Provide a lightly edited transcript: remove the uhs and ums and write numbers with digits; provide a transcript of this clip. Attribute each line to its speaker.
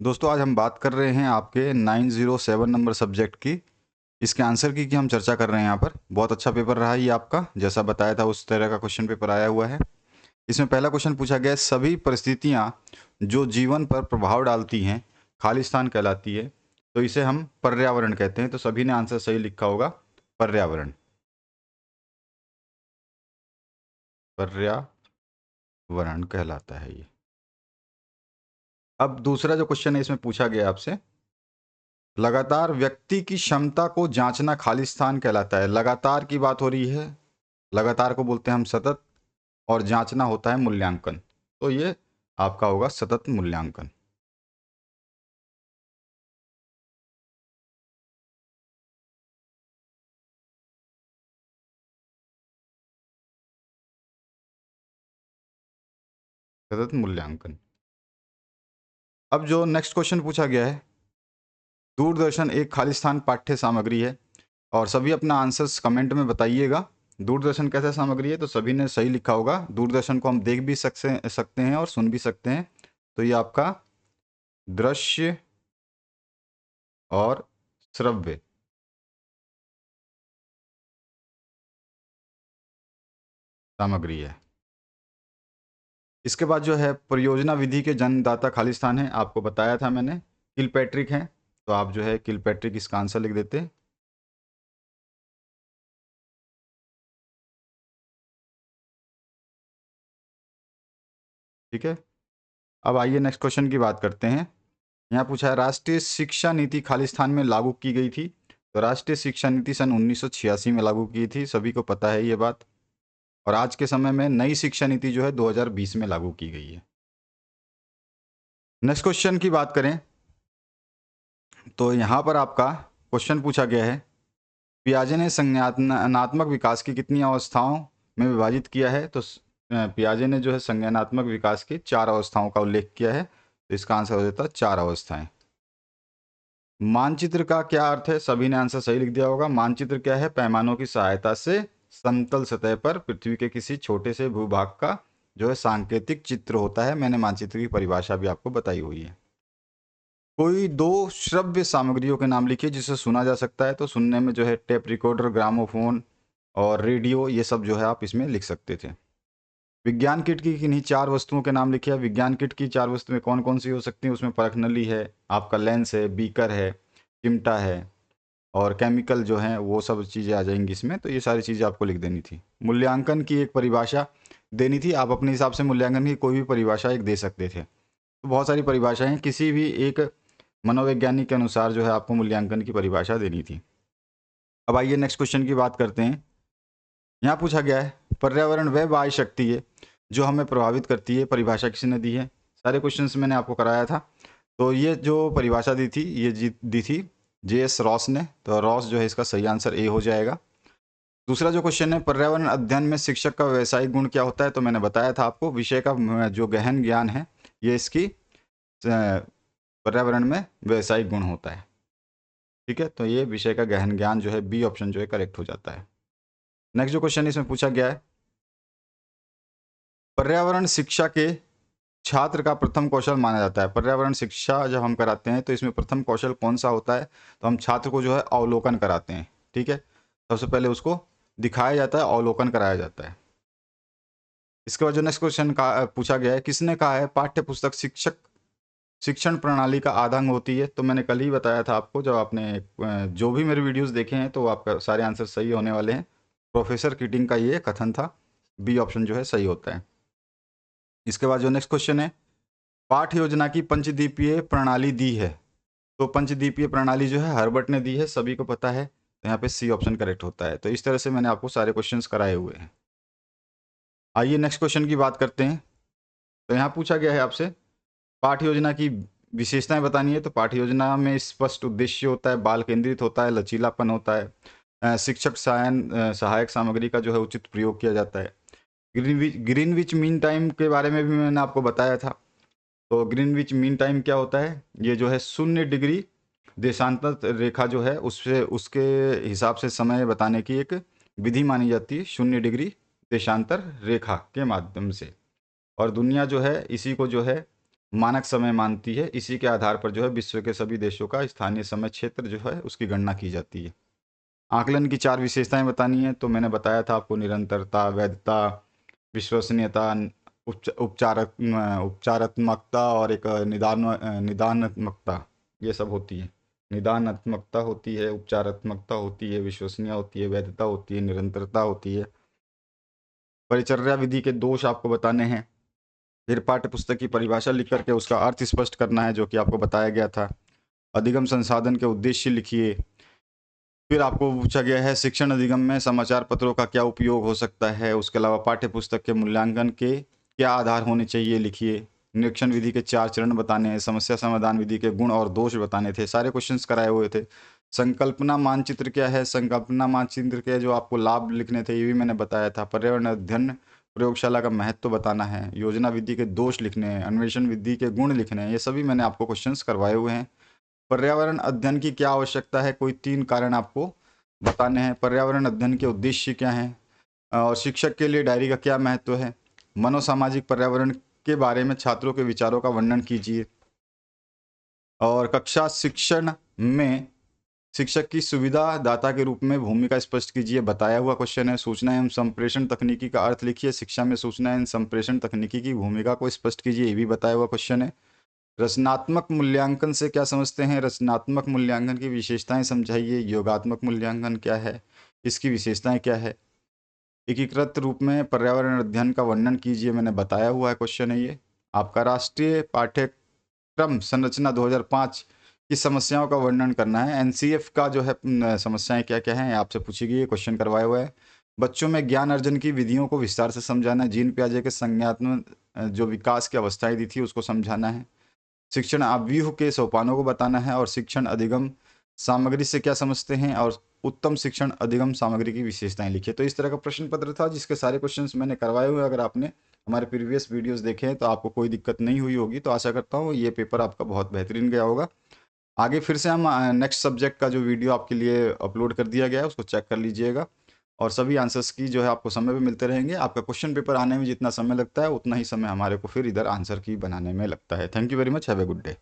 Speaker 1: दोस्तों आज हम बात कर रहे हैं आपके 907 नंबर सब्जेक्ट की इसके आंसर की हम चर्चा कर रहे हैं यहाँ पर। बहुत अच्छा पेपर रहा ये आपका, जैसा बताया था उस तरह का क्वेश्चन पेपर आया हुआ है। इसमें पहला क्वेश्चन पूछा गया है, सभी परिस्थितियाँ जो जीवन पर प्रभाव डालती हैं खालिस्तान कहलाती है। तो इसे हम पर्यावरण कहते हैं। तो सभी ने आंसर सही लिखा होगा, पर्यावरण। पर्यावरण कहलाता है ये। अब दूसरा जो क्वेश्चन है इसमें पूछा गया आपसे, लगातार व्यक्ति की क्षमता को जांचना खालिस्तान कहलाता है। लगातार की बात हो रही है, लगातार को बोलते हैं हम सतत, और जांचना होता है मूल्यांकन। तो ये आपका होगा सतत मूल्यांकन। सतत मूल्यांकन। अब जो नेक्स्ट क्वेश्चन पूछा गया है, दूरदर्शन एक खालिस्तान पाठ्य सामग्री है, और सभी अपना आंसर्स कमेंट में बताइएगा। दूरदर्शन कैसा सामग्री है, तो सभी ने सही लिखा होगा। दूरदर्शन को हम देख भी सकते हैं और सुन भी सकते हैं। तो ये आपका दृश्य और श्रव्य सामग्री है। इसके बाद जो है परियोजना विधि के जन्मदाता खालिस्तान है, आपको बताया था मैंने, किलपैट्रिक हैं। तो आप जो है किलपैट्रिक इसका आंसर लिख देते हैं। ठीक है, अब आइए नेक्स्ट क्वेश्चन की बात करते हैं। यहाँ पूछा है, राष्ट्रीय शिक्षा नीति खालिस्तान में लागू की गई थी। तो राष्ट्रीय शिक्षा नीति सन 1986 में लागू की थी, सभी को पता है ये बात। और आज के समय में नई शिक्षा नीति जो है 2020 में लागू की गई है। नेक्स्ट क्वेश्चन की बात करें तो यहाँ पर आपका क्वेश्चन पूछा गया है, पियाजे ने संज्ञानात्मक विकास की कितनी अवस्थाओं में विभाजित किया है। तो पियाजे ने जो है संज्ञानात्मक विकास की 4 अवस्थाओं का उल्लेख किया है। तो इसका आंसर हो जाता है 4 अवस्थाएं। मानचित्र का क्या अर्थ है, सभी ने आंसर सही लिख दिया होगा। मानचित्र क्या है, पैमानों की सहायता से समतल सतह पर पृथ्वी के किसी छोटे से भूभाग का जो है सांकेतिक चित्र होता है। मैंने मानचित्र की परिभाषा भी आपको बताई हुई है। कोई 2 श्रव्य सामग्रियों के नाम लिखिए जिसे सुना जा सकता है। तो सुनने में जो है टेप रिकॉर्डर, ग्रामोफोन और रेडियो, ये सब जो है आप इसमें लिख सकते थे। विज्ञान किट की किन्हीं 4 वस्तुओं के नाम लिखिए। विज्ञान किट की 4 वस्तुएं कौन कौन सी हो सकती हैं, उसमें परख नली है, आपका लेंस है, बीकर है, चिमटा है, और केमिकल जो हैं वो सब चीज़ें आ जाएंगी इसमें। तो ये सारी चीज़ें आपको लिख देनी थी। मूल्यांकन की एक परिभाषा देनी थी, आप अपने हिसाब से मूल्यांकन की कोई भी परिभाषा एक दे सकते थे। तो बहुत सारी परिभाषाएं हैं, किसी भी एक मनोवैज्ञानिक के अनुसार जो है आपको मूल्यांकन की परिभाषा देनी थी। अब आइए नेक्स्ट क्वेश्चन की बात करते हैं। यहाँ पूछा गया है, पर्यावरण वह बाह्य शक्ति है जो हमें प्रभावित करती है। परिभाषा किसने दी है, सारे क्वेश्चंस मैंने आपको कराया था। तो ये जो परिभाषा दी थी ये दी थी JS रॉस ने। तो रॉस जो है इसका सही आंसर ए हो जाएगा। दूसरा जो क्वेश्चन है, पर्यावरण अध्ययन में शिक्षक का व्यावसायिक गुण क्या होता है। तो मैंने बताया था आपको, विषय का जो गहन ज्ञान है ये इसकी पर्यावरण में व्यावसायिक गुण होता है। ठीक है, तो ये विषय का गहन ज्ञान जो है, बी ऑप्शन जो है करेक्ट हो जाता है। नेक्स्ट जो क्वेश्चन इसमें पूछा गया है, पर्यावरण शिक्षा के छात्र का प्रथम कौशल माना जाता है। पर्यावरण शिक्षा जब हम कराते हैं तो इसमें प्रथम कौशल कौन सा होता है, तो हम छात्र को जो है अवलोकन कराते हैं। ठीक है, सबसे पहले उसको दिखाया जाता है, अवलोकन कराया जाता है। इसके बाद जो नेक्स्ट क्वेश्चन का पूछा गया है, किसने कहा है पाठ्य पुस्तक शिक्षण प्रणाली का आधांग होती है। तो मैंने कल ही बताया था आपको, जब आपने जो भी मेरे वीडियोस देखे हैं तो आपका सारे आंसर सही होने वाले हैं। प्रोफेसर कीटिंग का ये कथन था, बी ऑप्शन जो है सही होता है। इसके बाद जो नेक्स्ट क्वेश्चन है, पाठ योजना की पंचदीपीय प्रणाली दी है। तो पंचदीपीय प्रणाली जो है हर्बर्ट ने दी है, सभी को पता है। तो यहाँ पे सी ऑप्शन करेक्ट होता है। तो इस तरह से मैंने आपको सारे क्वेश्चंस कराए हुए हैं। आइए नेक्स्ट क्वेश्चन की बात करते हैं। तो यहाँ पूछा गया है आपसे, पाठ योजना की विशेषताएं बतानी है। तो पाठ योजना में स्पष्ट उद्देश्य होता है, बाल केंद्रित होता है, लचीलापन होता है, शिक्षक सहायक सामग्री का जो है उचित प्रयोग किया जाता है। ग्रीनविच मीन टाइम के बारे में भी मैंने आपको बताया था। तो ग्रीनविच मीन टाइम क्या होता है, ये जो है 0 डिग्री देशांतर रेखा जो है उससे उसके हिसाब से समय बताने की एक विधि मानी जाती है, 0 डिग्री देशांतर रेखा के माध्यम से। और दुनिया जो है इसी को जो है मानक समय मानती है। इसी के आधार पर जो है विश्व के सभी देशों का स्थानीय समय क्षेत्र जो है उसकी गणना की जाती है। आकलन की 4 विशेषताएं बतानी है, तो मैंने बताया था आपको, निरंतरता, वैधता, विश्वसनीयता, उपचारात्मकता और एक निदानात्मकता, ये सब होती है। निदानात्मकता होती है, उपचारात्मकता होती है, विश्वसनीय होती है, वैधता होती है, निरंतरता होती है। परिचर्या विधि के दोष आपको बताने हैं। फिर पाठ्य पुस्तक की परिभाषा लिख करके उसका अर्थ स्पष्ट करना है, जो कि आपको बताया गया था। अधिगम संसाधन के उद्देश्य लिखिए। फिर आपको पूछा गया है शिक्षण अधिगम में समाचार पत्रों का क्या उपयोग हो सकता है। उसके अलावा पाठ्य पुस्तक के मूल्यांकन के क्या आधार होने चाहिए, लिखिए। निरीक्षण विधि के 4 चरण बताने हैं। समस्या समाधान विधि के गुण और दोष बताने थे। सारे क्वेश्चंस कराए हुए थे। संकल्पना मानचित्र क्या है, संकल्पना मानचित्र के जो आपको लाभ लिखने थे ये भी मैंने बताया था। पर्यावरण अध्ययन प्रयोगशाला का महत्व बताना है। योजना विधि के दोष लिखने हैं। अन्वेषण विधि के गुण लिखने हैं। ये सभी मैंने आपको क्वेश्चंस करवाए हुए हैं। पर्यावरण अध्ययन की क्या आवश्यकता है, कोई 3 कारण आपको बताने हैं। पर्यावरण अध्ययन के उद्देश्य क्या हैं, और शिक्षक के लिए डायरी का क्या महत्व है। मनोसामाजिक पर्यावरण के बारे में छात्रों के विचारों का वर्णन कीजिए। और कक्षा शिक्षण में शिक्षक की सुविधा दाता के रूप में भूमिका स्पष्ट कीजिए, बताया हुआ क्वेश्चन है। सूचना एवं संप्रेषण तकनीकी का अर्थ लिखिए। शिक्षा में सूचना एवं संप्रेषण तकनीकी की भूमिका को स्पष्ट कीजिए, ये भी बताया हुआ क्वेश्चन है। रचनात्मक मूल्यांकन से क्या समझते हैं, रचनात्मक मूल्यांकन की विशेषताएं समझाइए। योगात्मक मूल्यांकन क्या है, इसकी विशेषताएं क्या है। एकीकृत रूप में पर्यावरण अध्ययन का वर्णन कीजिए, मैंने बताया हुआ है क्वेश्चन है ये। आपका राष्ट्रीय पाठ्यक्रम संरचना 2005 की समस्याओं का वर्णन करना है। एनसीएफ का जो है समस्याएं क्या क्या हैं आपसे पूछी गई, क्वेश्चन करवाया हुआ है। बच्चों में ज्ञान अर्जन की विधियों को विस्तार से समझाना है। जीन पियाजे के संज्ञात्मक जो विकास की अवस्थाएं दी थी उसको समझाना है। शिक्षण व्यूह के सोपानों को बताना है। और शिक्षण अधिगम सामग्री से क्या समझते हैं, और उत्तम शिक्षण अधिगम सामग्री की विशेषताएं लिखिए। तो इस तरह का प्रश्न पत्र था जिसके सारे क्वेश्चंस मैंने करवाए हुए। अगर आपने हमारे प्रीवियस वीडियोस देखे हैं तो आपको कोई दिक्कत नहीं हुई होगी। तो आशा करता हूँ ये पेपर आपका बहुत बेहतरीन गया होगा। आगे फिर से हम नेक्स्ट सब्जेक्ट का जो वीडियो आपके लिए अपलोड कर दिया गया है उसको चेक कर लीजिएगा। और सभी आंसर्स की जो है आपको समय भी मिलते रहेंगे। आपका क्वेश्चन पेपर आने में जितना समय लगता है उतना ही समय हमारे को फिर इधर आंसर की बनाने में लगता है। Thank you very much, have a good day.